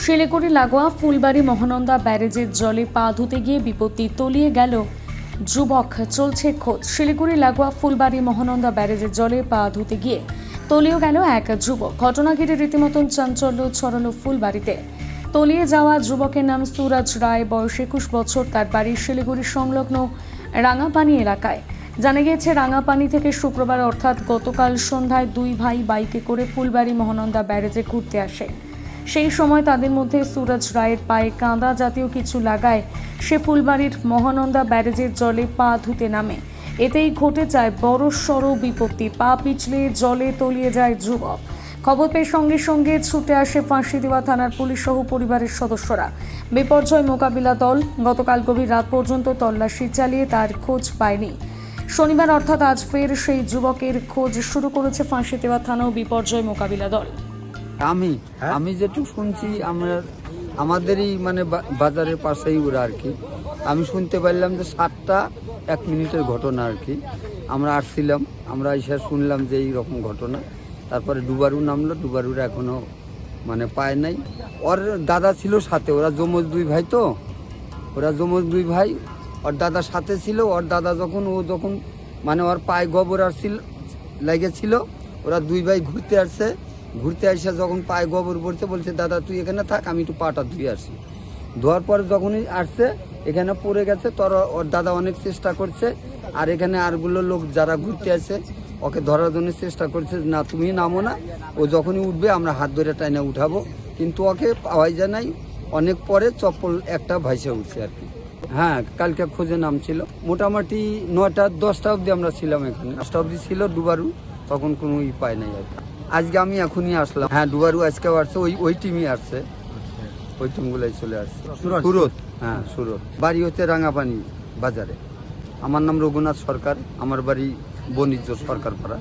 শিলিগুড়ি লাগোয়া ফুলবাড়ি মহানন্দা ব্যারেজের জলে পা ধুতে গিয়ে বিপত্তি তলিয়ে গেল যুবক। চলছে খোঁজ। শিলিগুড়ি লাগোয়া ফুলবাড়ি মহানন্দা ব্যারেজের জলে পা ধুতে গিয়ে তলিয়ে গেল এক যুবক। ঘটনা ঘিরে রীতিমতন চাঞ্চল্য ছড়ালো ফুলবাড়িতে। তলিয়ে যাওয়া যুবকের নাম সুরজ রায়, বয়স 21 বছর। তার বাড়ি শিলিগুড়ি সংলগ্ন রাঙাপানি এলাকায়। জানা গিয়েছে, রাঙাপানি থেকে শুক্রবার অর্থাৎ গতকাল সন্ধ্যায় দুই ভাই বাইকে করে ফুলবাড়ি মহানন্দা ব্যারেজে ঘুরতে আসে। সেই সময় তাদের মধ্যে সুরজ রায়ের পায়ে কাঁদা জাতীয় কিছু লাগায় সে ফুলবাড়ির মহানন্দা ব্যারেজের জলে পা ধুতে নামে। এতেই ঘটে যায় বড় সড় বিপত্তি। পা পিছলে জলে তলিয়ে যায় যুবক। খবর পেয়ে সঙ্গে সঙ্গে ছুটে আসে ফাঁসিদেওয়া থানার পুলিশ সহ পরিবারের সদস্যরা। বিপর্যয় মোকাবিলা দল গতকাল গভীর রাত পর্যন্ত তল্লাশি চালিয়ে তার খোঁজ পায়নি। শনিবার অর্থাৎ আজ ফের সেই যুবকের খোঁজ শুরু করেছে ফাঁসিদেওয়া থানা ও বিপর্যয় মোকাবিলা দল। আমি যেটুকু শুনছি, আমাদেরই মানে বাজারের পাশেই ওরা আর কি। আমি শুনতে পারলাম যে 7:01 ঘটনা আর কি। আমরা আসছিলাম, আমরা এসে শুনলাম যে এইরকম ঘটনা। তারপরে ডুবারু নামলো, ডুবারুরা এখনো মানে পায় নাই। ওর দাদা ছিল সাথে, ওরা যমজ দুই ভাই তো, ওরা যমজ দুই ভাই। ওর দাদা সাথে ছিল। ওর দাদা যখন মানে ওর পায়ে গোবর আসছিল লেগেছিল, ওরা দুই ভাই ঘুরতে আসে যখন পায়ে গোবর পড়ছে, বলছে দাদা তুই এখানে থাক, আমি একটু পাটা ধুয়ে আসি। ধোয়ার পরে যখনই আসছে এখানে পড়ে গেছে। ওর দাদা অনেক চেষ্টা করছে, আর এখানে আরগুলো লোক যারা ঘুরতে আসে ওকে ধরার জন্য চেষ্টা করছে, না তুমি নামো না, ও যখনই উঠবে আমরা হাত ধরে টাইনা উঠাবো, কিন্তু ওকে পাওয়াই যায় নাই। অনেক পরে চপ্পল একটা ভাইসে উঠছে আর কি। হ্যাঁ, কালকে খোঁজে নাম ছিল। মোটামুটি 9টা-10টা অবধি আমরা ছিলাম এখানে। 10টা অবধি ছিল ডুবারু, তখন কোনো পায় নাই আর কি। আজকে আমি এখনই আসলাম। হ্যাঁ, ডুবারু আজকেও আসছে, ওই টিমই আসছে, ওই টিমগুলাই চলে আসছে। সুরত, হ্যাঁ সুরত। বাড়ি হচ্ছে রাঙাপানি বাজারে। আমার নাম রঘুনাথ সরকার, আমার বাড়ি বণিজ্য সরকার পাড়া।